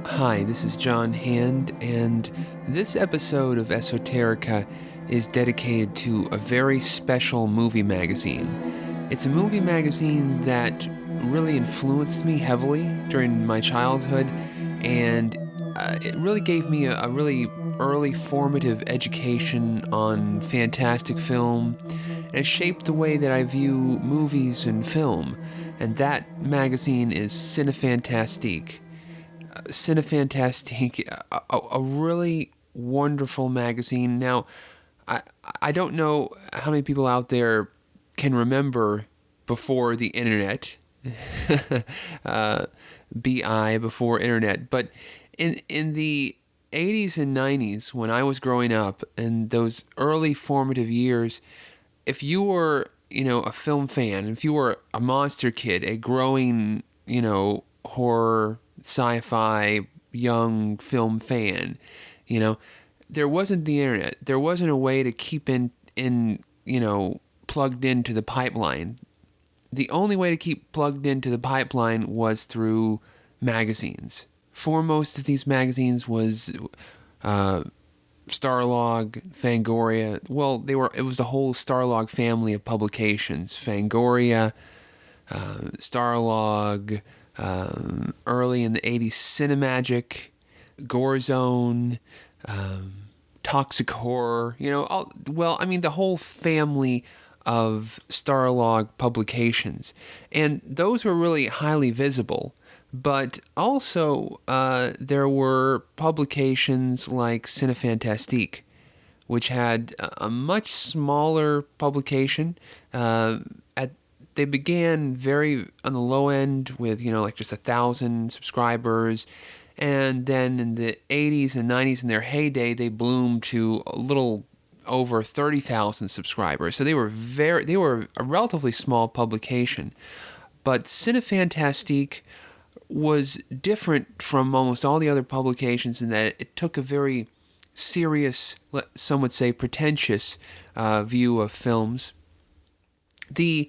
Hi, this is John Hand, and this episode of Esoterica is dedicated to a very special movie magazine. It's a movie magazine that really influenced me heavily during my childhood, and it really gave me a really early formative education on fantastic film, and it shaped the way that I view movies and film. And that magazine is Cinefantastique. Cinefantastique, a really wonderful magazine. Now, I I don't know how many people out there can remember before the internet, uh, BI before internet, but in the 80s and 90s when I was growing up and those early formative years, if you were a film fan, if you were a monster kid, a growing horror sci-fi young film fan, you know, there wasn't the internet. There wasn't a way to keep plugged into the pipeline. The only way to keep plugged into the pipeline was through magazines. Foremost of these magazines was Starlog, Fangoria. Well, it was the whole Starlog family of publications. Fangoria, Starlog, early in the 80s, Cinemagic, Gorezone, Toxic Horror, the whole family of Starlog publications. And those were really highly visible. But also, there were publications like Cinefantastique, which had a much smaller publication. They began very on the low end with just 1,000 subscribers, and then in the 80s and 90s, in their heyday, they bloomed to a little over 30,000 subscribers. So they were a relatively small publication. But Cinefantastique was different from almost all the other publications in that it took a very serious, some would say pretentious, view of films. The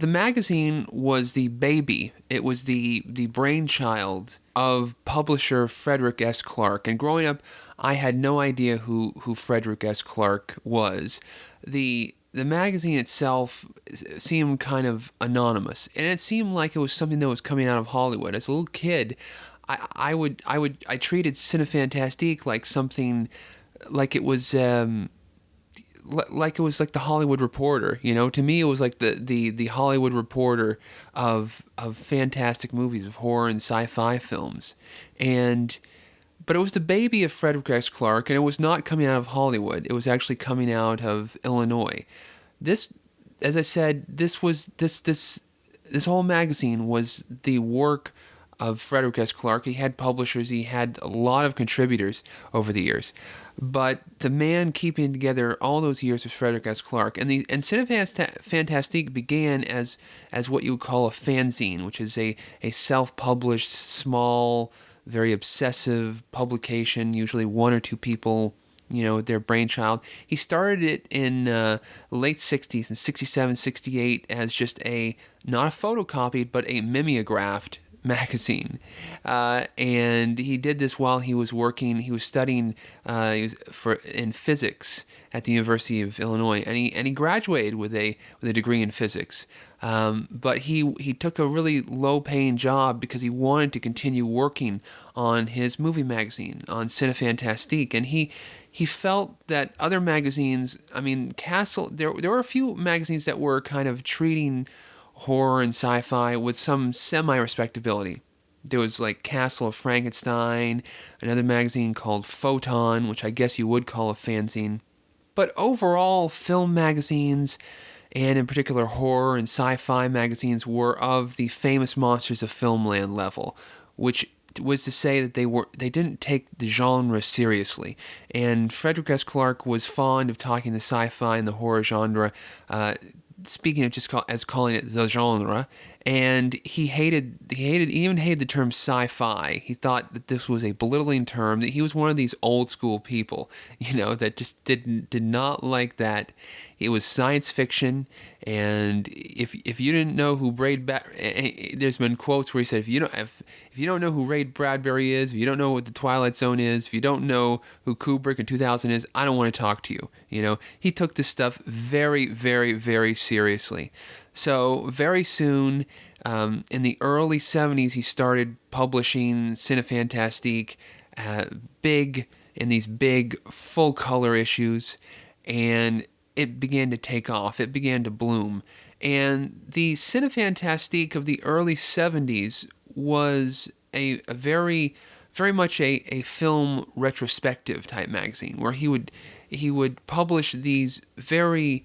magazine was the baby. It was the brainchild of publisher Frederick S. Clarke. And growing up, I had no idea who Frederick S. Clarke was. The magazine itself seemed kind of anonymous, and it seemed like it was something that was coming out of Hollywood. As a little kid, I treated Cinefantastique like something, like it was like it was like the Hollywood Reporter. To me, it was like the Hollywood Reporter of fantastic movies, of horror and sci-fi films. But it was the baby of Frederick S. Clarke, and it was not coming out of Hollywood. It was actually coming out of Illinois. This, as I said, this whole magazine was the work of Frederick S. Clarke. He had publishers. He had a lot of contributors over the years. But the man keeping together all those years was Frederick S. Clarke. And Cinefantastique began as what you would call a fanzine, which is a self-published, small, very obsessive publication, usually one or two people, their brainchild. He started it in late 60s, in 67, 68, as just not a photocopied, but a mimeographed magazine. And he did this while he was studying in physics at the University of Illinois, and he graduated with a degree in physics. But he took a really low-paying job because he wanted to continue working on his movie magazine, on Cinefantastique, and he felt that other magazines, Castle, there were a few magazines that were kind of treating horror and sci-fi with some semi-respectability. There was like Castle of Frankenstein, another magazine called Photon, which I guess you would call a fanzine. But overall, film magazines, and in particular horror and sci-fi magazines, were of the famous monsters of filmland level, which was to say that they didn't take the genre seriously. And Frederick S. Clarke was fond of talking the sci-fi and the horror genre, speaking of calling it the genre, and he even hated the term sci-fi. He thought that this was a belittling term. That he was one of these old school people, that just did not like that. It was science fiction, and if you didn't know who there's been quotes where he said, if you don't know who Ray Bradbury is, if you don't know what the Twilight Zone is, if you don't know who Kubrick in 2000 is, I don't want to talk to you. He took this stuff very, very, very seriously. So very soon, in the early 70s, he started publishing Cinefantastique, big in these big full color issues, and it began to take off. It began to bloom. And the Cinefantastique of the early 70s was a very, very much a film retrospective type magazine where he would publish these very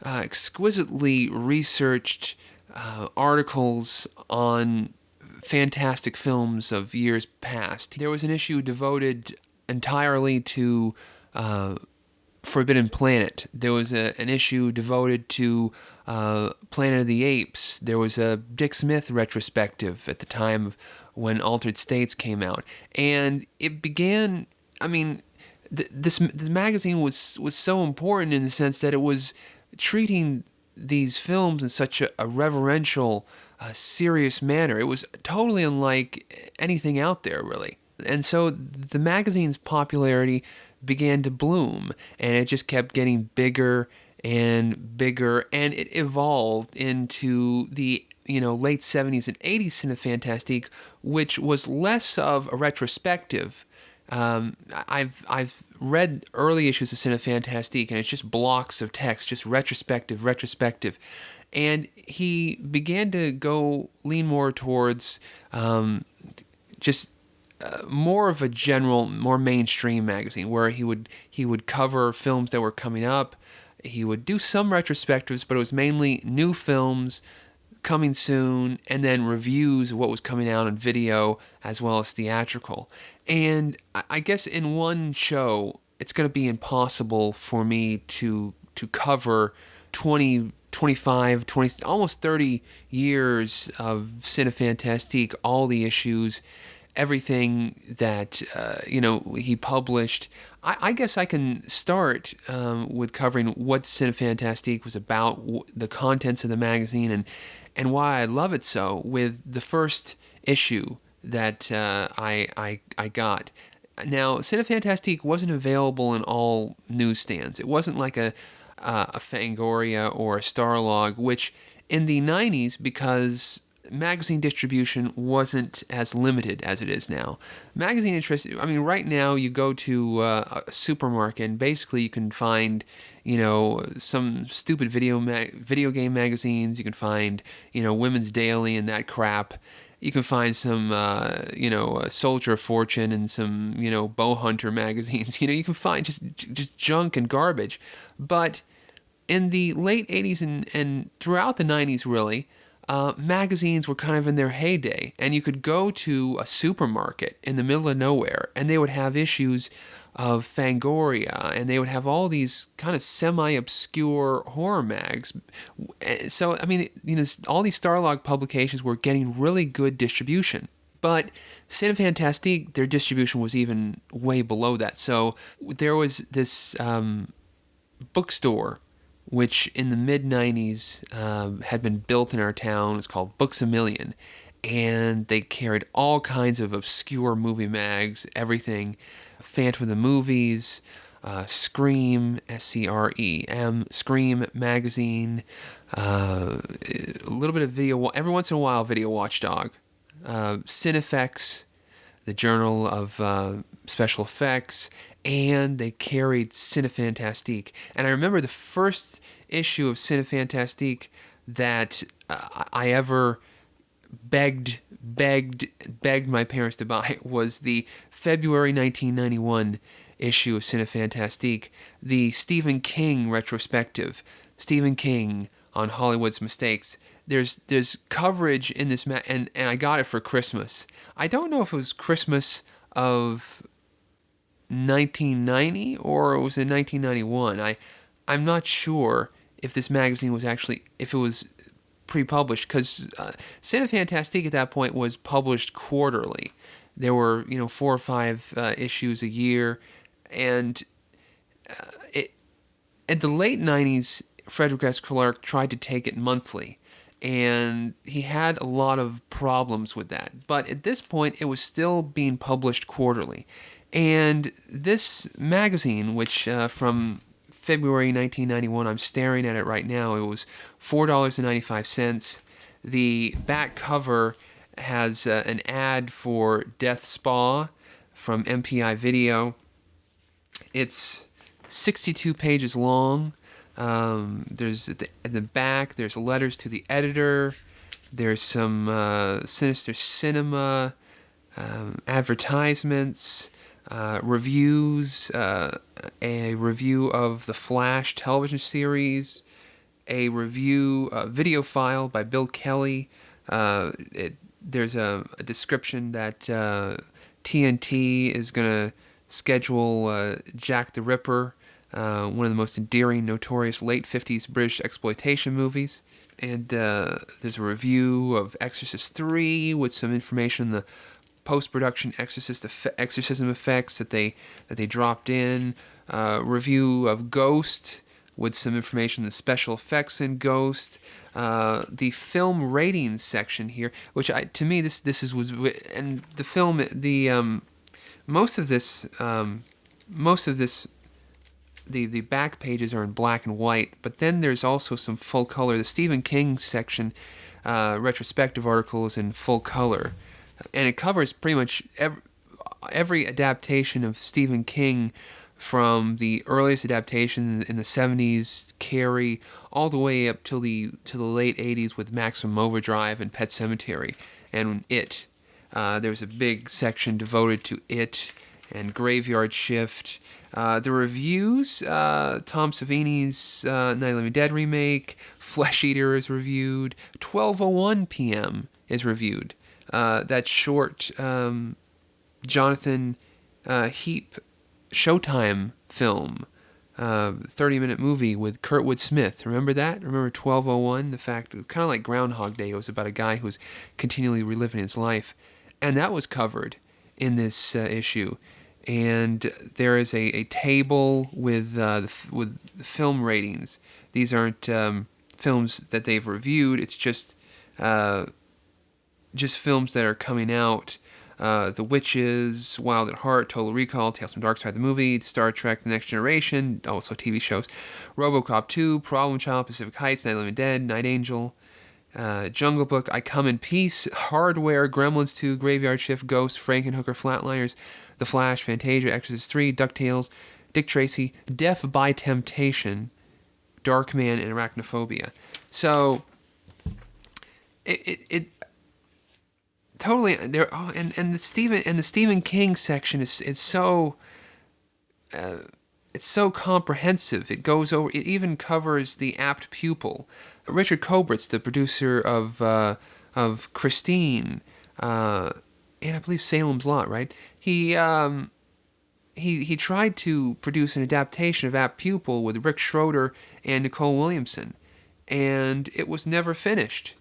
exquisitely researched articles on fantastic films of years past. There was an issue devoted entirely to Forbidden Planet. There was an issue devoted to Planet of the Apes. There was a Dick Smith retrospective at the time of when Altered States came out. And it began, this magazine was so important in the sense that it was treating these films in such a reverential, serious manner. It was totally unlike anything out there, really. And so the magazine's popularity began to bloom, and it just kept getting bigger and bigger, and it evolved into the late 70s and 80s Cinefantastique, which was less of a retrospective. I've read early issues of Cinefantastique, and it's just blocks of text, just retrospective. And he began to lean more towards just more of a general, more mainstream magazine, where he would cover films that were coming up. He would do some retrospectives, but it was mainly new films coming soon, and then reviews of what was coming out on video as well as theatrical. And I guess in one show, it's going to be impossible for me to cover 20, 25, 20, almost 30 years of Cinefantastique, all the issues, everything that he published. I guess I can start with covering what Cinefantastique was about, the contents of the magazine, and why I love it so, with the first issue that I got. Now, Cinefantastique wasn't available in all newsstands. It wasn't like a Fangoria or a Starlog, which in the 90s, because magazine distribution wasn't as limited as it is now. Magazine interest, right now you go to a supermarket and basically you can find, some stupid video game magazines. You can find, Women's Daily and that crap. You can find some, Soldier of Fortune and some, Bow Hunter magazines. You can find just junk and garbage. But in the late 80s and throughout the 90s, really, magazines were kind of in their heyday, and you could go to a supermarket in the middle of nowhere, and they would have issues of Fangoria, and they would have all these kind of semi-obscure horror mags. So, all these Starlog publications were getting really good distribution. But Cinefantastique, their distribution was even way below that. So there was this bookstore which in the mid-90s had been built in our town. It's called Books A Million. And they carried all kinds of obscure movie mags, everything. Phantom of the Movies, Scream, SCREM, Scream magazine, a little bit of video, every once in a while, Video Watchdog, Cinefex, the Journal of Special Effects, and they carried Cinefantastique. And I remember the first issue of Cinefantastique that I ever begged my parents to buy was the February 1991 issue of Cinefantastique, the Stephen King retrospective. Stephen King on Hollywood's mistakes. There's coverage in this, and I got it for Christmas. I don't know if it was Christmas of 1990 or it was in 1991. I'm not sure if this magazine was actually, if it was pre-published, because Cinefantastique at that point was published quarterly. There were 4 or 5 issues a year, and at the late 90s, Frederick S. Clarke tried to take it monthly, and he had a lot of problems with that. But at this point, it was still being published quarterly. And this magazine, which from February 1991, I'm staring at it right now, it was $4.95. The back cover has an ad for Death Spa from MPI Video. It's 62 pages long. There's at the back, there's letters to the editor. There's some Sinister Cinema advertisements, reviews, a review of the Flash television series, a review video file by Bill Kelly. There's a description that TNT is going to schedule Jack the Ripper, one of the most endearing, notorious late 50s British exploitation movies. And there's a review of Exorcist 3 with some information on the post-production exorcism effects that they dropped in. Review of Ghost with some information on the special effects in Ghost. The film ratings section here, which to me this was, and the film, most of this the back pages are in black and white, but then there's also some full color. The Stephen King section, retrospective articles in full color, and it covers pretty much every adaptation of Stephen King, from the earliest adaptation in the 70s, Carrie, all the way up to the late 80s with Maximum Overdrive and Pet Sematary, and It. There's a big section devoted to It and Graveyard Shift. The reviews, Tom Savini's Night of the Living Dead remake, Flesh Eater is reviewed, 12:01 p.m. is reviewed. That short Jonathan Heap Showtime film, 30-minute movie with Kurtwood Smith. Remember that? Remember 12:01? The fact, kind of like Groundhog Day. It was about a guy who was continually reliving his life. And that was covered in this issue. And there is a table with the film ratings. These aren't films that they've reviewed. It's just films that are coming out. The Witches, Wild at Heart, Total Recall, Tales from Dark Side, the movie, Star Trek, The Next Generation, also TV shows, RoboCop 2, Problem Child, Pacific Heights, Night of the Living Dead, Night Angel, Jungle Book, I Come in Peace, Hardware, Gremlins 2, Graveyard Shift, Ghost, Frankenhooker, Flatliners, The Flash, Fantasia, Exorcist 3, DuckTales, Dick Tracy, Death by Temptation, Darkman, and Arachnophobia. So it totally there. Oh, and the Stephen King section is so it's so comprehensive. It goes over. It even covers The Apt Pupil. Richard Kobritz, the producer of Christine, and I believe Salem's Lot, right? He tried to produce an adaptation of Apt Pupil with Rick Schroeder and Nicole Williamson, and it was never finished.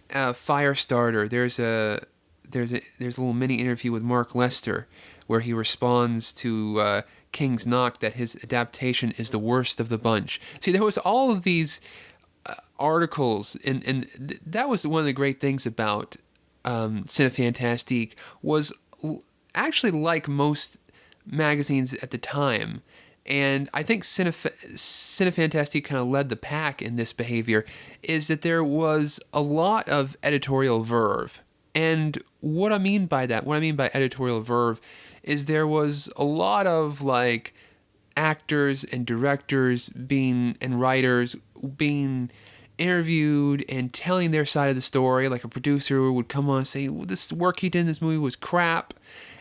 Firestarter. There's a little mini interview with Mark Lester where he responds to King's knock that his adaptation is the worst of the bunch. See, there was all of these articles, and that was one of the great things about Cinefantastique, was actually like most magazines at the time. And I think Cinefantastique kind of led the pack in this behavior, is that there was a lot of editorial verve. And what I mean by editorial verve, is there was a lot of like actors and directors and writers being interviewed and telling their side of the story. Like a producer would come on and say, well, this work he did in this movie was crap.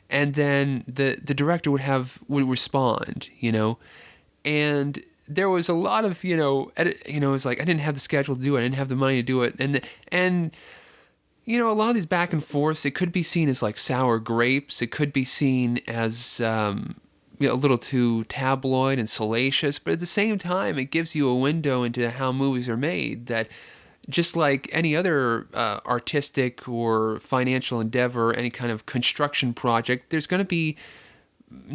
And then the director would respond, and there was a lot of, it's like, I didn't have the schedule to do it. I didn't have the money to do it. And a lot of these back and forths, it could be seen as like sour grapes. It could be seen as, a little too tabloid and salacious, but at the same time, it gives you a window into how movies are made that just like any other artistic or financial endeavor, any kind of construction project, there's going to be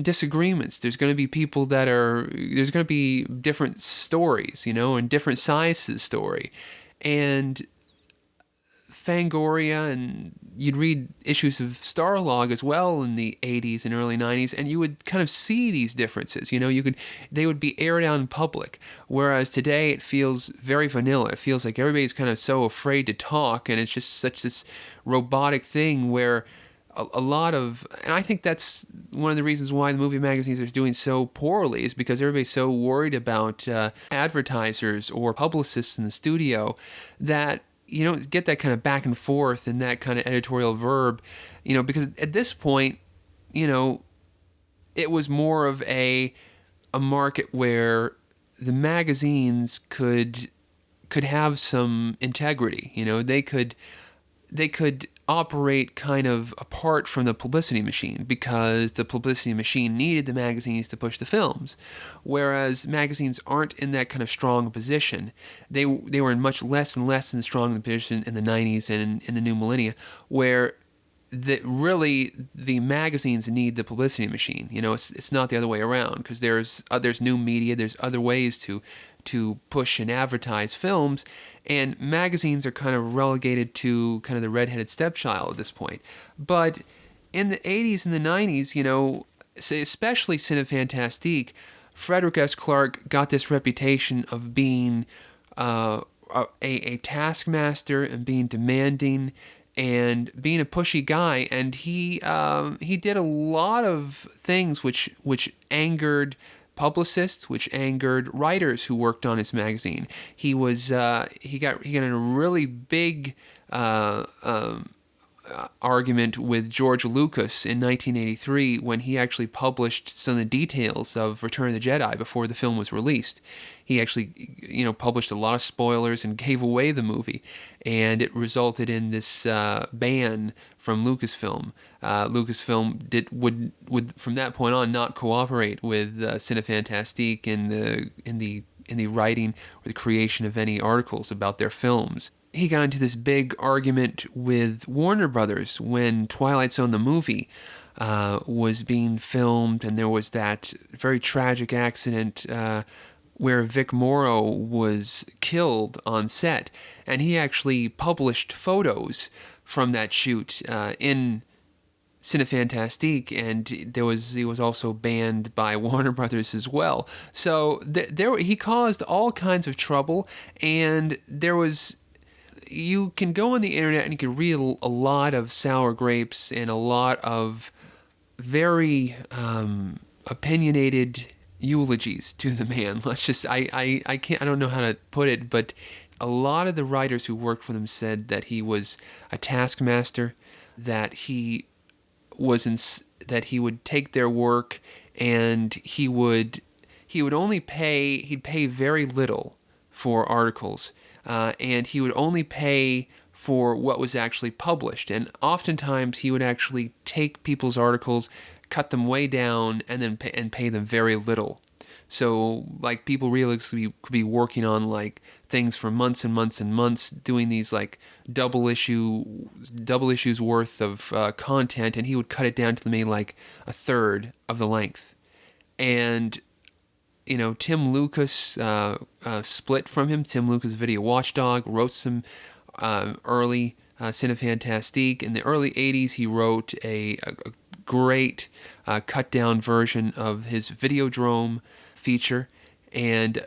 disagreements. There's going to be people there's going to be different stories, and different sides to the story. And Fangoria, and you'd read issues of Starlog as well in the 80s and early 90s, and you would kind of see these differences. They would be aired out in public, whereas today it feels very vanilla. It feels like everybody's kind of so afraid to talk, and it's just such this robotic thing where a lot of, and I think that's one of the reasons why the movie magazines are doing so poorly, is because everybody's so worried about advertisers or publicists in the studio that you don't get that kind of back and forth and that kind of editorial verb, because at this point, it was more of a market where the magazines could have some integrity. They could operate kind of apart from the publicity machine, because the publicity machine needed the magazines to push the films, whereas magazines aren't in that kind of strong position. They were in much less and less than strong position in the 90s and in the new millennia, where really the magazines need the publicity machine. It's not the other way around, because there's new media, there's other ways to push and advertise films, and magazines are kind of relegated to kind of the redheaded stepchild at this point. But in the 80s and the 90s, especially Cinefantastique, Frederick S. Clarke got this reputation of being a taskmaster and being demanding and being a pushy guy, and he did a lot of things which angered publicists, which angered writers who worked on his magazine. He got in a really big argument with George Lucas in 1983 when he actually published some of the details of Return of the Jedi before the film was released. He actually, published a lot of spoilers and gave away the movie, and it resulted in this ban from Lucasfilm. Lucasfilm would from that point on not cooperate with Cinefantastique in the writing or the creation of any articles about their films. He got into this big argument with Warner Brothers when Twilight Zone the movie was being filmed, and there was that very tragic accident where Vic Morrow was killed on set, and he actually published photos from that shoot in Cinefantastique, and he was also banned by Warner Brothers as well. So he caused all kinds of trouble, and you can go on the internet and you can read a lot of sour grapes and a lot of very opinionated eulogies to the man. I don't know how to put it, but a lot of the writers who worked for them said that he was a taskmaster, that he would take their work and he'd pay very little for articles, and he would only pay for what was actually published, and oftentimes he would actually take people's articles, cut them way down, and then pay them very little. So, like, people realistically could be working on like things for months and months and months, doing these like double issues worth of content, and he would cut it down to maybe like a third of the length. And Tim Lucas split from him. Tim Lucas, video watchdog, wrote some early Cinefantastique. In the early 80s, he wrote a great cut-down version of his Videodrome feature, and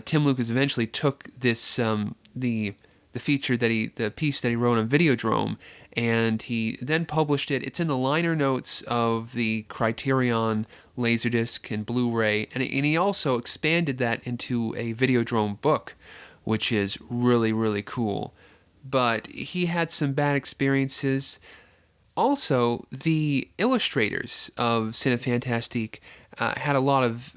Tim Lucas eventually took this the feature the piece that he wrote on Videodrome, and he then published it. It's in the liner notes of the Criterion Laserdisc and Blu-ray, and he also expanded that into a Videodrome book, which is really, really cool. But he had some bad experiences. Also, the illustrators of Cinefantastique had a lot of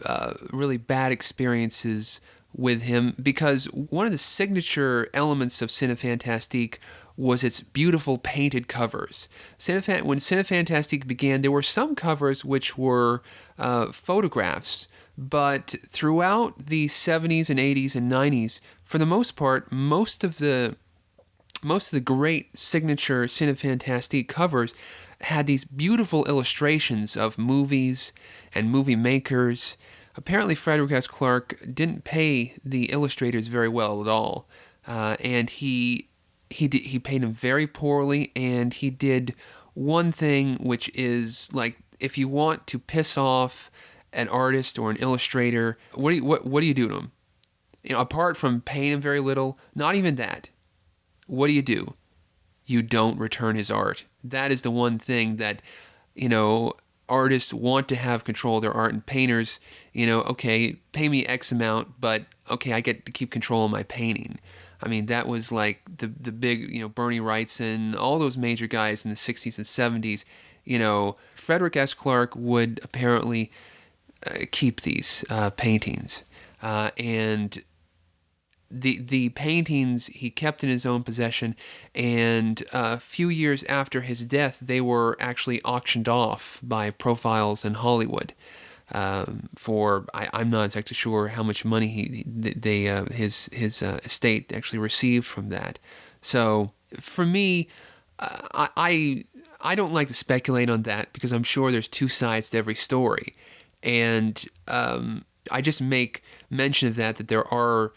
really bad experiences with him, because one of the signature elements of Cinefantastique was its beautiful painted covers. When Cinefantastique began, there were some covers which were photographs, but throughout the 70s and 80s and 90s, for the most part, most of the great signature Cinefantastique covers had these beautiful illustrations of movies and movie makers. Apparently, Frederick S. Clarke didn't pay the illustrators very well at all, and he paid them very poorly. And he did one thing, which is like, if you want to piss off an artist or an illustrator, what do you do to them? Apart from paying him very little, not even that. What do? You don't return his art. That is the one thing that, artists want to have control of their art, and painters, okay, pay me X amount, but okay, I get to keep control of my painting. I mean, that was like the big, Bernie Wrightson, all those major guys in the 60s and 70s. Frederick S. Clarke would apparently keep these paintings. And the paintings he kept in his own possession, and a few years after his death, they were actually auctioned off by profiles in Hollywood for I'm not exactly sure how much money his estate actually received from that. So for me, I don't like to speculate on that, because I'm sure there's two sides to every story, and I just make mention of that there are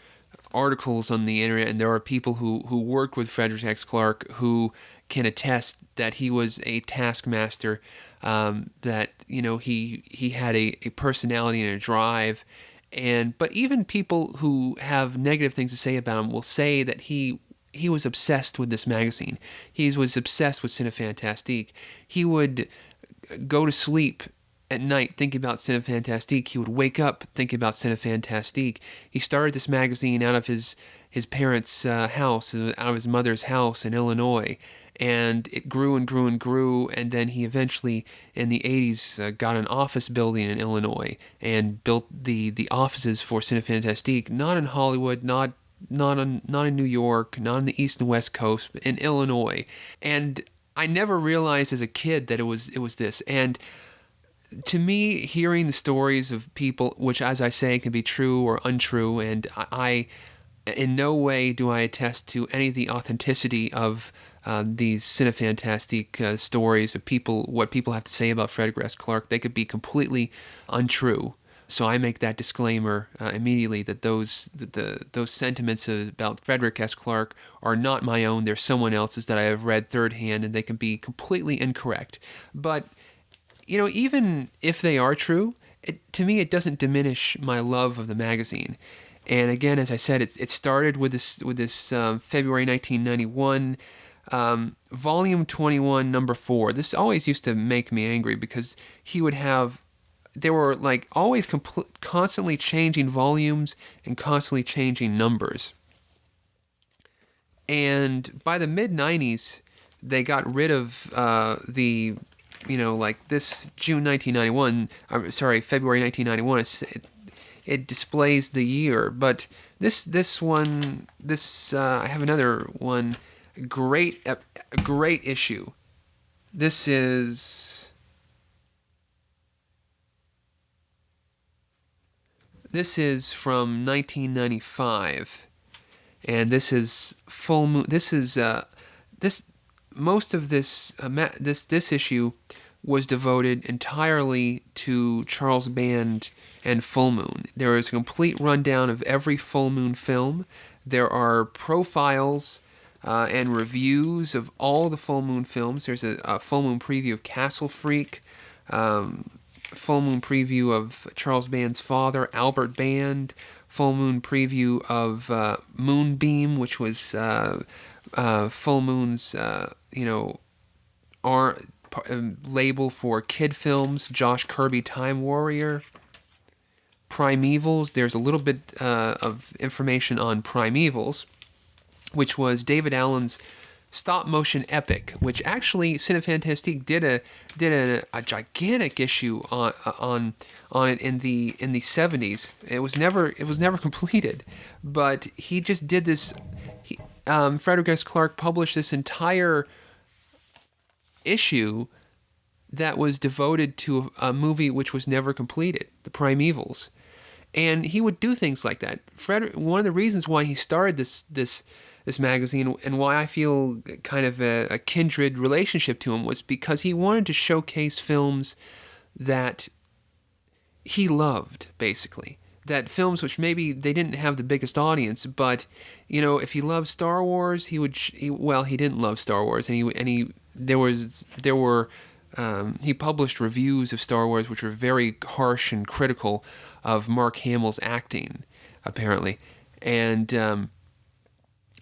articles on the internet, and there are people who worked with Frederick X. Clarke who can attest that he was a taskmaster, that he had a personality and a drive, but even people who have negative things to say about him will say that he was obsessed with this magazine. He was obsessed with Cinefantastique. He would go to sleep at night thinking about Cinefantastique. He would wake up thinking about Cinefantastique. He started this magazine out of his parents' house, out of his mother's house in Illinois, and it grew and grew and grew, and then he eventually, in the 80s, got an office building in Illinois and built the offices for Cinefantastique, not in Hollywood, not in New York, not on the East and West Coast, but in Illinois. And I never realized as a kid that it was this. And to me, hearing the stories of people, which, as I say, can be true or untrue, and I in no way do I attest to any of the authenticity of these Cinefantastique stories of what people have to say about Frederick S. Clarke. They could be completely untrue. So I make that disclaimer immediately, that those sentiments about Frederick S. Clarke are not my own. They're someone else's that I have read third hand, and they can be completely incorrect. But even if they are true, to me it doesn't diminish my love of the magazine. And again, as I said, it started with this February 1991, volume 21, number 4. This always used to make me angry, because there were like always constantly changing volumes and constantly changing numbers. And by the mid-90s, they got rid of like this February 1991, it displays the year. But this one, I have another one, a great issue. This is from 1995, and this is Full Moon. Most of this issue was devoted entirely to Charles Band and Full Moon. There is a complete rundown of every Full Moon film. There are profiles and reviews of all the Full Moon films. There's a Full Moon preview of Castle Freak, Full Moon preview of Charles Band's father, Albert Band, Full Moon preview of Moonbeam, which was Full Moon's label for kid films, Josh Kirby Time Warrior. Primevals, there's a little bit of information on Primevals, which was David Allen's stop-motion epic, which actually Cinefantastique did a gigantic issue on it in the 70s. It was never completed, but he just did this. Frederick S. Clarke published this entire issue that was devoted to a movie which was never completed, The Primevals. And he would do things like that. One of the reasons why he started this magazine and why I feel kind of a kindred relationship to him was because he wanted to showcase films that he loved, basically. That films which maybe they didn't have the biggest audience, but if he loved Star Wars, he didn't love Star Wars, he published reviews of Star Wars which were very harsh and critical of Mark Hamill's acting, apparently. And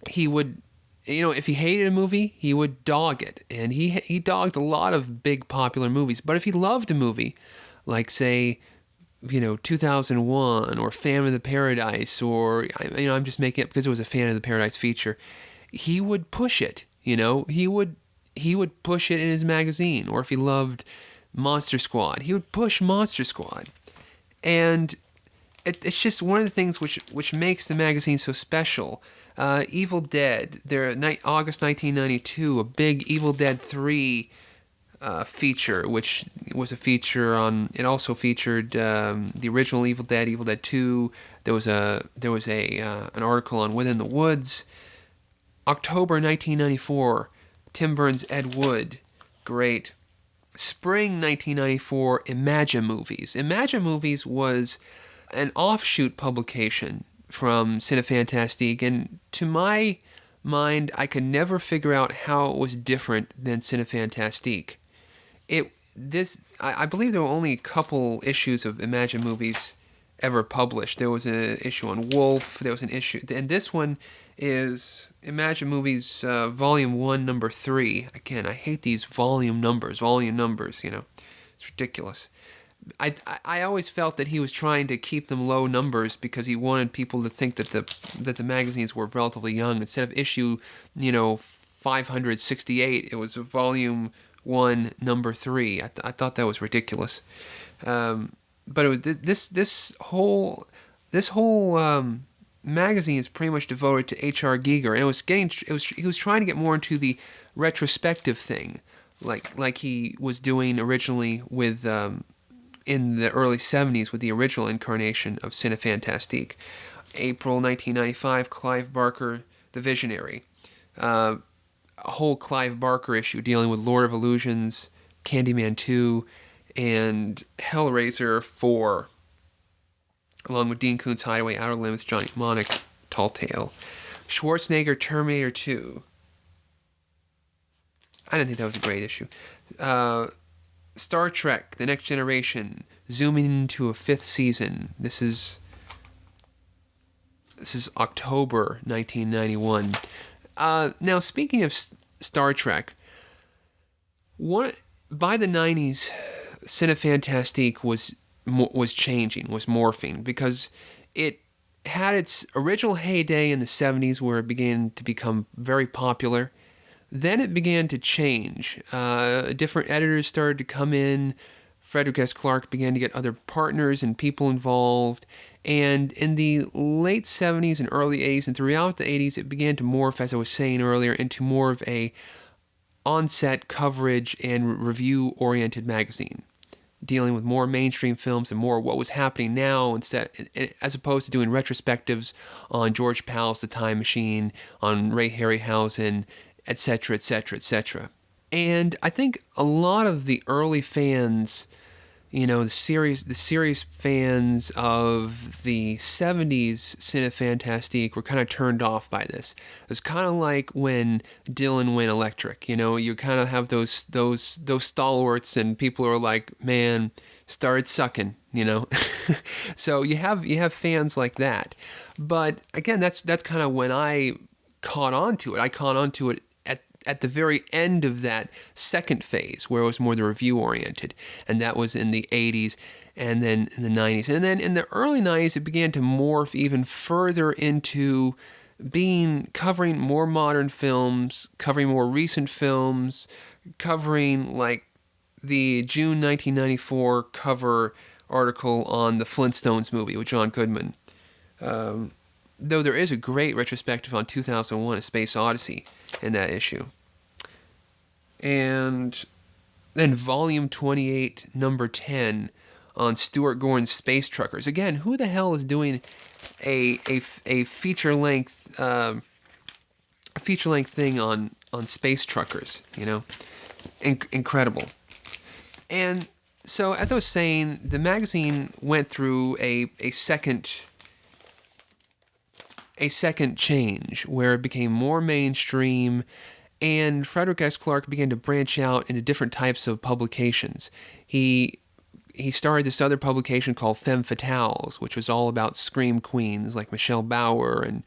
he would, if he hated a movie, he would dog it. And he dogged a lot of big popular movies. But if he loved a movie, like, say, 2001 or Phantom of the Paradise, or, I'm just making it because it was a Phantom of the Paradise feature, he would push it, he would push it in his magazine. Or if he loved Monster Squad, he would push Monster Squad. And it's just one of the things which makes the magazine so special. Evil Dead, August 1992, a big Evil Dead 3 feature, which was a feature on. It also featured the original Evil Dead, Evil Dead 2. There was an article on Within the Woods. October 1994, Tim Burns' Ed Wood, great. Spring 1994, Imagine Movies. Imagine Movies was an offshoot publication from Cinefantastique, and to my mind, I could never figure out how it was different than Cinefantastique. I believe there were only a couple issues of Imagine Movies ever published. There was an issue on Wolf. There was an issue, and this one is Imagine Movies Volume 1, Number 3. Again, I hate these volume numbers. It's ridiculous. I always felt that he was trying to keep them low numbers because he wanted people to think that the magazines were relatively young. Instead of issue, 568, it was Volume 1, Number 3. I thought that was ridiculous. But it was this whole magazine is pretty much devoted to H.R. Giger, and he was trying to get more into the retrospective thing, like he was doing originally with in the early 70s with the original incarnation of Cinefantastique. April 1995, Clive Barker, The Visionary. A whole Clive Barker issue dealing with Lord of Illusions, Candyman 2, and Hellraiser 4, along with Dean Koontz' Hideaway, Outer Limits, Johnny Mnemonic, Tall Tale. Schwarzenegger, Terminator 2. I didn't think that was a great issue. Star Trek, The Next Generation, zooming into a 5th season. This is October 1991. Now, speaking of Star Trek, by the 90s, Cinefantastique was changing, was morphing, because it had its original heyday in the 70s where it began to become very popular. Then it began to change. Different editors started to come in. Frederick S. Clarke began to get other partners and people involved. And in the late 70s and early 80s and throughout the 80s, it began to morph, as I was saying earlier, into more of a on-set coverage and review-oriented magazine, dealing with more mainstream films and more what was happening now, as opposed to doing retrospectives on George Pal's The Time Machine, on Ray Harryhausen, etc., etc., etc. And I think a lot of the early fans, the serious fans of the 70s Cinefantastique were kind of turned off by this. It was kind of like when Dylan went electric. You kind of have those stalwarts, and people are like, man, started sucking. So you have fans like that. But again, that's kind of when I caught on to it. I caught on to it at the very end of that second phase, where it was more the review-oriented, and that was in the 80s and then in the 90s. And then in the early 90s, it began to morph even further into covering more modern films, covering more recent films, covering like the June 1994 cover article on the Flintstones movie with John Goodman. though there is a great retrospective on 2001: A Space Odyssey in that issue. And then Volume 28, Number 10, on Stuart Gordon's Space Truckers. Again, who the hell is doing a feature length thing on space truckers? You know, incredible. And so, as I was saying, the magazine went through a second change where it became more mainstream, and Frederick S. Clarke began to branch out into different types of publications. He started this other publication called Femme Fatales, which was all about scream queens like Michelle Bauer and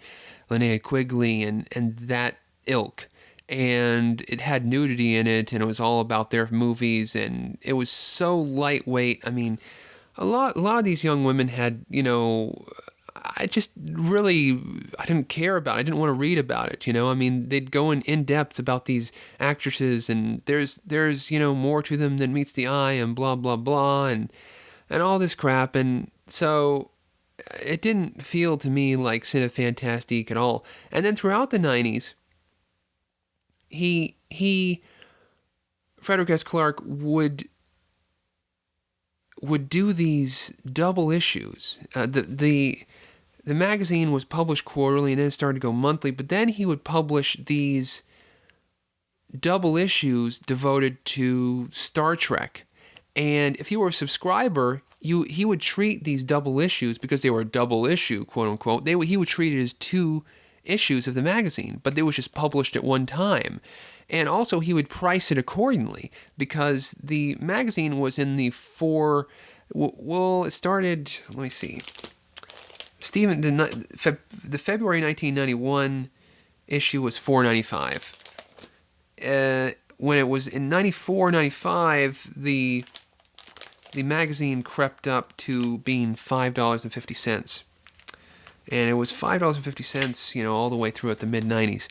Linnea Quigley and that ilk. And it had nudity in it, and it was all about their movies, and it was so lightweight. I mean, a lot of these young women had, you know, I didn't care about it. I didn't want to read about it, you know. I mean, they'd go in depth about these actresses, and there's you know, more to them than meets the eye, and blah blah blah, and all this crap. And so it didn't feel to me like Cinefantastique at all. And then throughout the 90s, Frederick S. Clarke would do these double issues. The magazine was published quarterly, and then it started to go monthly, but then he would publish these double issues devoted to Star Trek. And if you were a subscriber, he would treat these double issues, because they were a double issue, quote unquote, he would treat it as 2 issues of the magazine, but they was just published at one time. And also he would price it accordingly, because the magazine was in the it started, let me see, Stephen, the February 1991 issue was $4.95. When it was in 94, 95, the magazine crept up to being $5.50. And it was $5.50, you know, all the way through at the mid-90s.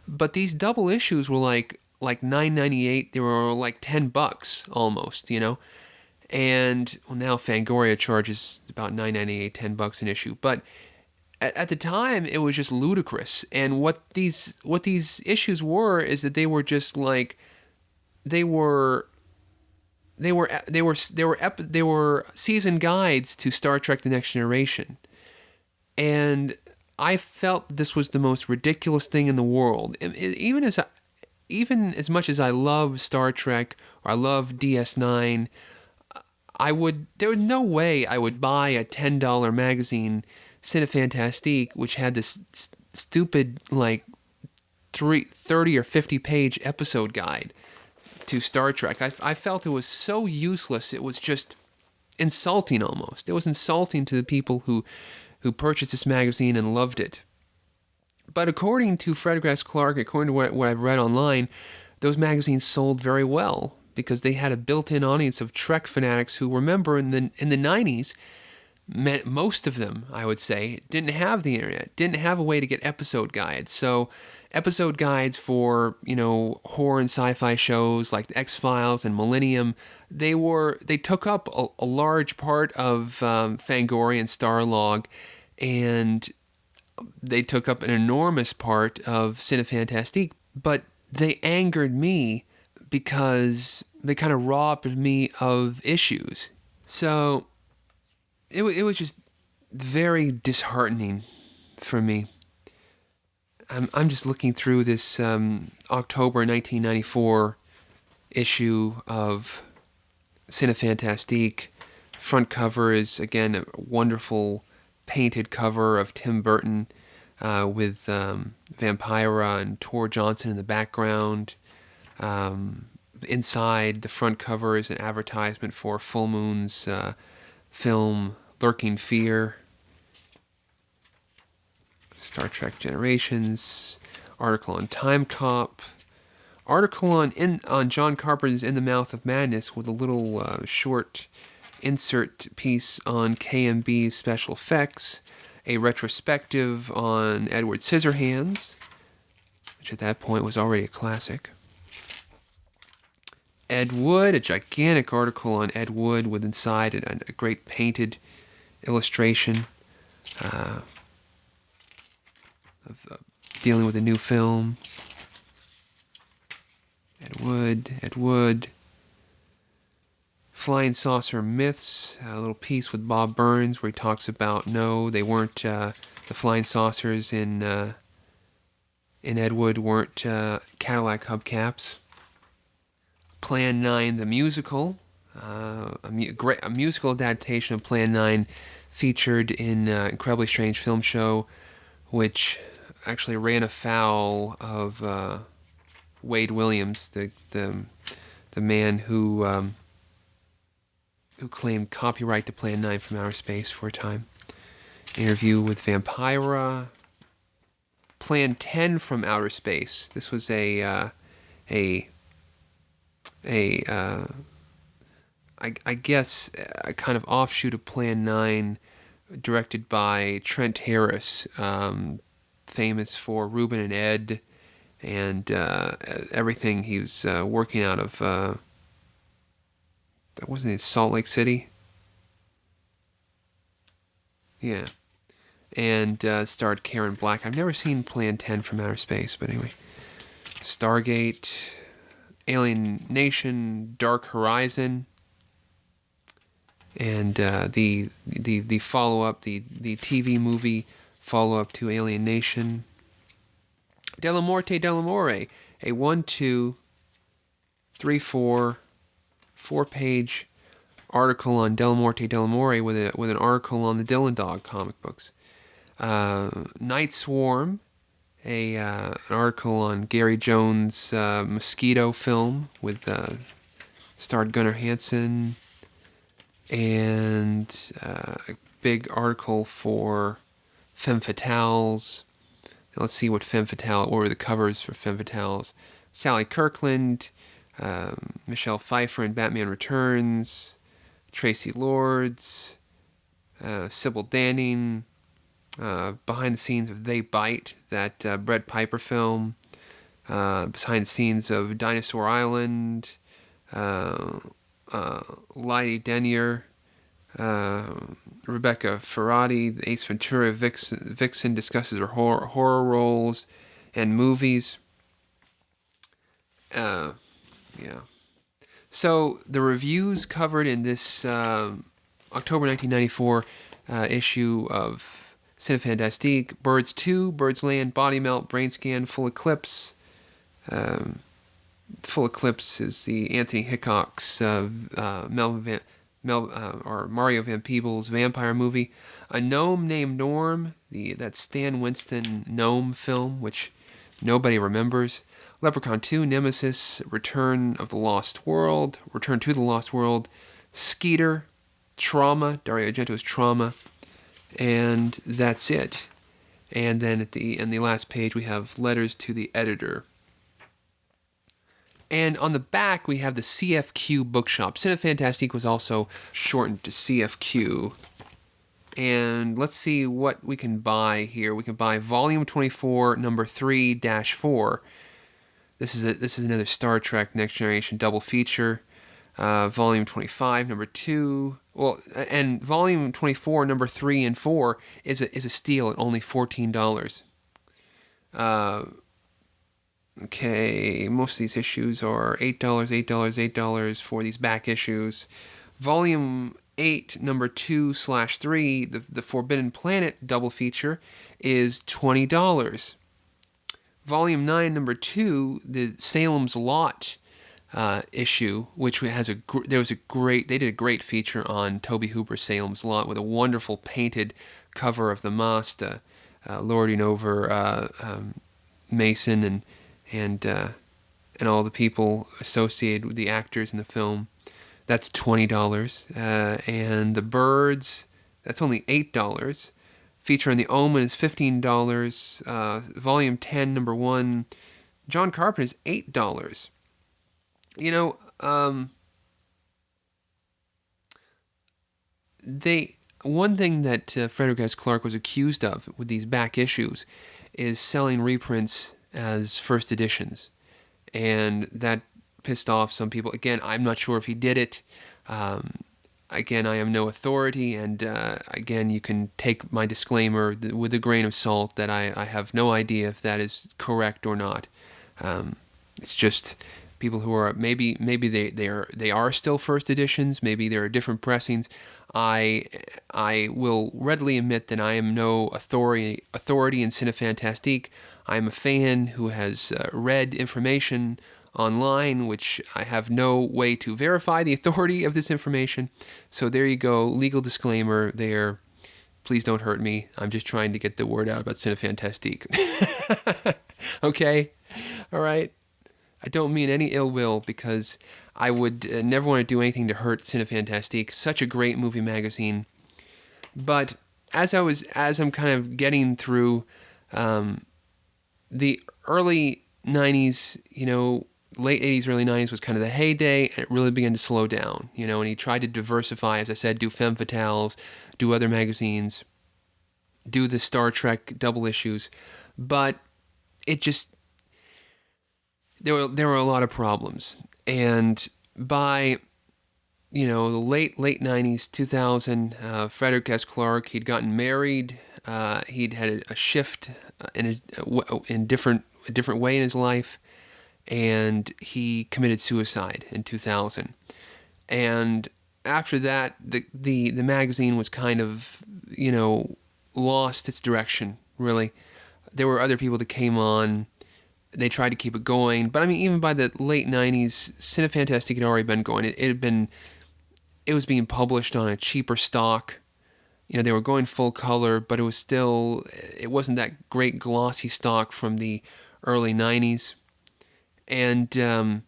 But these double issues were like $9.98. They were like $10 almost, you know. And well, now Fangoria charges about $9.98, $10 an issue. But at the time, it was just ludicrous. And what these issues were is that they were just like they were season guides to Star Trek: The Next Generation. And I felt this was the most ridiculous thing in the world. Even as much as I love Star Trek, or I love DS9, there was no way I would buy a $10 magazine, Cinefantastique, which had this stupid, like, 30 or 50 page episode guide to Star Trek. I felt it was so useless. It was just insulting almost. It was insulting to the people who purchased this magazine and loved it. But according to Frederick S. Clarke, according to what I've read online, those magazines sold very well, because they had a built-in audience of Trek fanatics who, remember, in the 90s, most of them, I would say, didn't have the internet, didn't have a way to get episode guides. So episode guides for, you know, horror and sci-fi shows like the X-Files and Millennium, they took up a large part of Fangoria and Starlog, and they took up an enormous part of Cinefantastique. But they angered me because they kind of robbed me of issues. So it was just very disheartening for me. I'm just looking through this October 1994 issue of Cinefantastique. Front cover is, again, a wonderful painted cover of Tim Burton with Vampira and Tor Johnson in the background. Inside the front cover is an advertisement for Full Moon's film Lurking Fear. Star Trek Generations, article on Time Cop, article on John Carpenter's In the Mouth of Madness, with a little short insert piece on KMB's special effects, a retrospective on Edward Scissorhands, which at that point was already a classic. Ed Wood, a gigantic article on Ed Wood with inside a great painted illustration. dealing with a new film. Ed Wood. Flying Saucer Myths, a little piece with Bob Burns where he talks about, no, they weren't, the flying saucers in Ed Wood weren't Cadillac hubcaps. Plan 9, the musical, a musical adaptation of Plan 9 featured in Incredibly Strange Film Show, which actually ran afoul of Wade Williams, the man who claimed copyright to Plan 9 from Outer Space for a time. Interview with Vampira. Plan 10 from Outer Space. This was I guess a kind of offshoot of Plan 9, directed by Trent Harris, famous for Ruben and Ed, and everything he was working out of. That wasn't in Salt Lake City. Yeah. And starred Karen Black. I've never seen Plan 10 from Outer Space, but anyway. Stargate, Alien Nation, Dark Horizon, and the follow-up, the TV movie follow-up to Alien Nation. Della Morte Dell'Amore, a 1, 2, 3, 4-page article on Della Morte Dell'Amore with an article on the Dylan Dog comic books. Night Swarm, an article on Gary Jones' Mosquito film with starred Gunnar Hansen, and a big article for Femme Fatales. Let's see what were the covers for Femme Fatales. Sally Kirkland, Michelle Pfeiffer in Batman Returns, Tracy Lords, Sybil Danning, behind the scenes of They Bite, that Brett Piper film, behind the scenes of Dinosaur Island, Lydie Denier, Rebecca Ferrati, the Ace Ventura Vixen discusses her horror roles and movies. Yeah. So the reviews covered in this October 1994 issue of Cinefantastique: Birds 2, Birds Land, Body Melt, Brain Scan, Full Eclipse. Full Eclipse is the Anthony Hitchcock's Mario Van Peebles vampire movie. A Gnome Named Norm, that Stan Winston gnome film, which nobody remembers. Leprechaun 2, Nemesis, Return to the Lost World, Skeeter, Trauma, Dario Argento's Trauma, and that's it. And then in the last page we have letters to the editor. And on the back we have the CFQ bookshop. Cinefantastique was also shortened to CFQ. And let's see what we can buy here. We can buy Volume 24, Number 3-4. This is another Star Trek Next Generation double feature. Volume 25, Number 2. Well, and Volume 24, Number 3 and 4 is a steal at only $14. Okay, most of these issues are $8, $8 for these back issues. Volume 8, Number 2/3, the Forbidden Planet double feature, is $20. Volume 9, Number 2, the Salem's Lot issue, which has they did a great feature on Tobe Hooper's Salem's Lot with a wonderful painted cover of the mast lording over Mason and all the people associated with the actors in the film. That's $20. And The Birds, that's only $8. Feature on The Omen is $15. Volume 10, Number 1, John Carpenter is $8. You know, one thing that Frederick S. Clarke was accused of with these back issues is selling reprints as first editions, and that pissed off some people. Again, I'm not sure if he did it. Again, I am no authority, and again, you can take my disclaimer with a grain of salt that I have no idea if that is correct or not. It's just people who are maybe they are still first editions. Maybe there are different pressings. I will readily admit that I am no authority in Cinefantastique. I am a fan who has read information online, which I have no way to verify the authority of this information. So there you go, legal disclaimer there. Please don't hurt me. I'm just trying to get the word out about Cinefantastique. Okay? All right? I don't mean any ill will, because I would never want to do anything to hurt Cinefantastique. Such a great movie magazine. But as I'm kind of getting through the early 90s, late 80s, early 90s was kind of the heyday, and it really began to slow down, and he tried to diversify, as I said, do femme fatales, do other magazines, do the Star Trek double issues, but it just, there were a lot of problems, and by, the late 90s, 2000, Frederick S. Clarke, he'd gotten married, he'd had a shift in a different way in his life, and he committed suicide in 2000. And after that, the magazine was kind of, lost its direction, really. There were other people that came on. They tried to keep it going. But, even by the late 90s, Cinefantastique had already been going. It was being published on a cheaper stock. They were going full color, but it wasn't that great glossy stock from the early 90s. And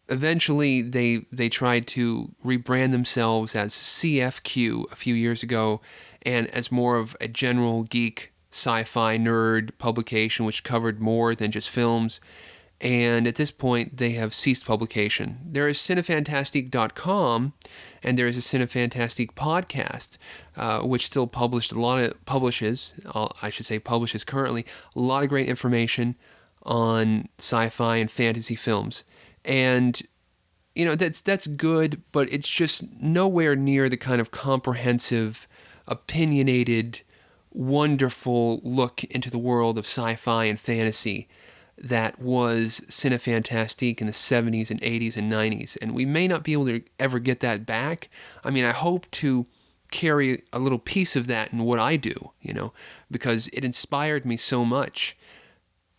eventually they tried to rebrand themselves as CFQ a few years ago, and as more of a general geek sci-fi nerd publication which covered more than just films. And at this point, they have ceased publication. There is Cinefantastique.com, and there is a Cinefantastique podcast, which still publishes currently a lot of great information on sci-fi and fantasy films. And that's good, but it's just nowhere near the kind of comprehensive, opinionated, wonderful look into the world of sci-fi and fantasy that was Cinefantastique in the 70s and 80s and 90s. And we may not be able to ever get that back. I hope to carry a little piece of that in what I do, because it inspired me so much.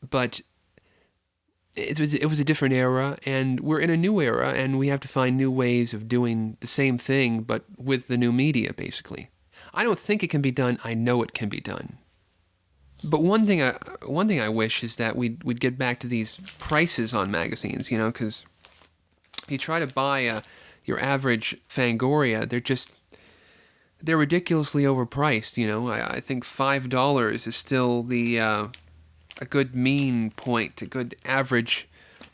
But it was a different era, and we're in a new era, and we have to find new ways of doing the same thing, but with the new media, basically. I don't think it can be done. I know it can be done. But one thing I wish is that we'd get back to these prices on magazines, because you try to buy your average Fangoria, they're ridiculously overpriced. I think $5 is still a good mean point, a good average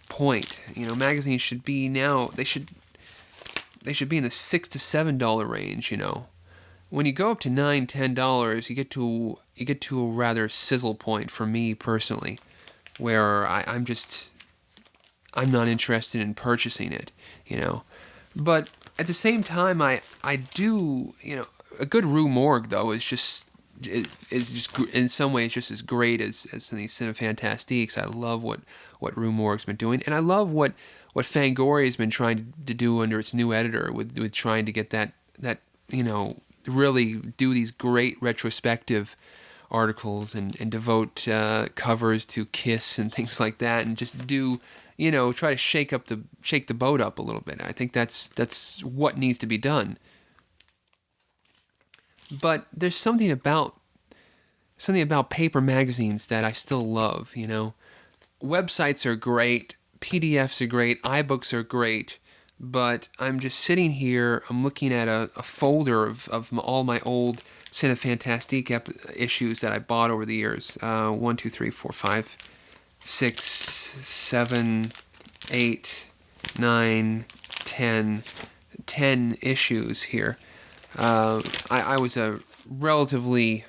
point. Magazines should be they should be in the $6 to $7 range. When you go up to $9, $10, you get to a rather sizzle point for me personally, where I'm not interested in purchasing it, But at the same time, I do, a good Rue Morgue though is just in some ways just as great as these Cinefantastiques. I love what Rue Morgue's been doing, and I love what Fangoria has been trying to do under its new editor with trying to get that really do these great retrospective articles and devote covers to Kiss and things like that, and just do try to shake the boat up a little bit. I think that's what needs to be done. But there's something about paper magazines that I still love. Websites are great, PDFs are great, iBooks are great. But I'm just sitting here, I'm looking at a folder of all my old Cinefantastique issues that I bought over the years. 1, 2, 3, 4, 5, 6, 7, 8, 9, 10 issues here. I was a relatively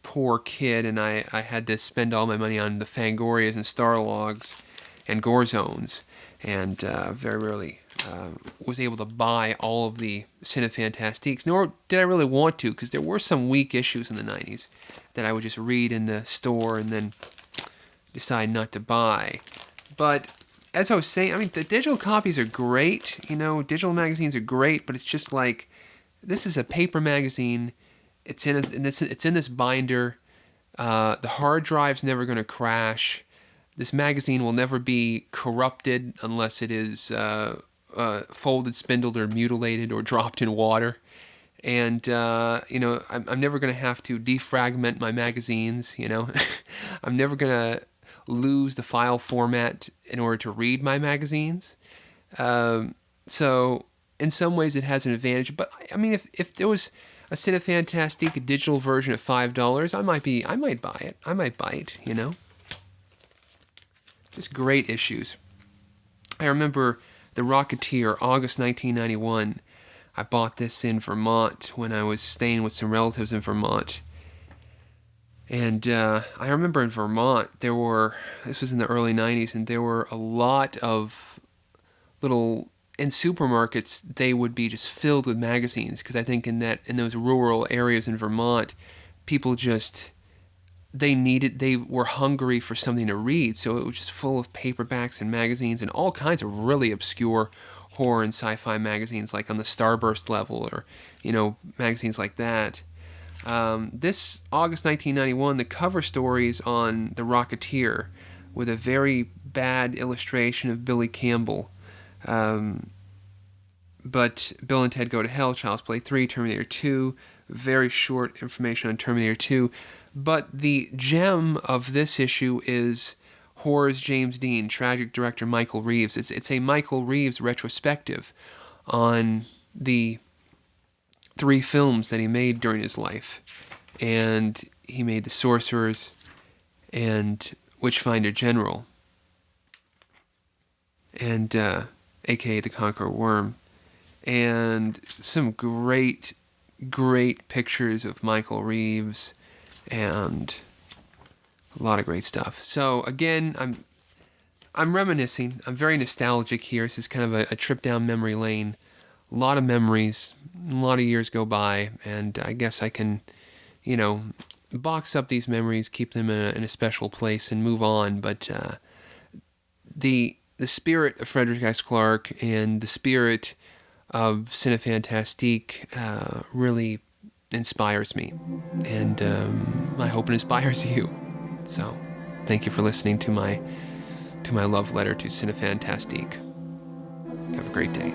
poor kid, and I had to spend all my money on the Fangorias and Starlogs and Gore Zones. And very was able to buy all of the Cinefantastiques, nor did I really want to, because there were some weak issues in the 90s that I would just read in the store and then decide not to buy. But as I was saying, I mean, the digital copies are great, digital magazines are great, but it's just like, this is a paper magazine, it's in this binder, the hard drive's never going to crash, this magazine will never be corrupted unless it is folded, spindled, or mutilated, or dropped in water. And, I'm never going to have to defragment my magazines, I'm never going to lose the file format in order to read my magazines. So, in some ways, it has an advantage. But, I mean, if there was a Cinefantastique, a digital version at $5, I might buy it. I might buy it, Just great issues. I remember The Rocketeer, August 1991. I bought this in Vermont when I was staying with some relatives in Vermont. And I remember in Vermont, this was in the early 90s, and there were a lot of in supermarkets, they would be just filled with magazines, because I think in those rural areas in Vermont, people they were hungry for something to read, so it was just full of paperbacks and magazines and all kinds of really obscure horror and sci-fi magazines, like on the Starburst level, or magazines like that. This August 1991, the cover story's on The Rocketeer, with a very bad illustration of Billy Campbell. But Bill and Ted Go to Hell, Child's Play 3, Terminator 2, very short information on Terminator 2. But the gem of this issue is Horror's James Dean, tragic director Michael Reeves. It's a Michael Reeves retrospective on the 3 films that he made during his life. And he made The Sorcerers and Witchfinder General, and a.k.a. The Conqueror Worm. And some great, great pictures of Michael Reeves, and a lot of great stuff. So again, I'm reminiscing. I'm very nostalgic here. This is kind of a trip down memory lane. A lot of memories. A lot of years go by, and I guess I can, box up these memories, keep them in a special place, and move on. But the spirit of Frederick S. Clarke and the spirit of Cinefantastique really inspires me, and I hope it inspires you. So, thank you for listening to my love letter to Cinefantastique. Have a great day.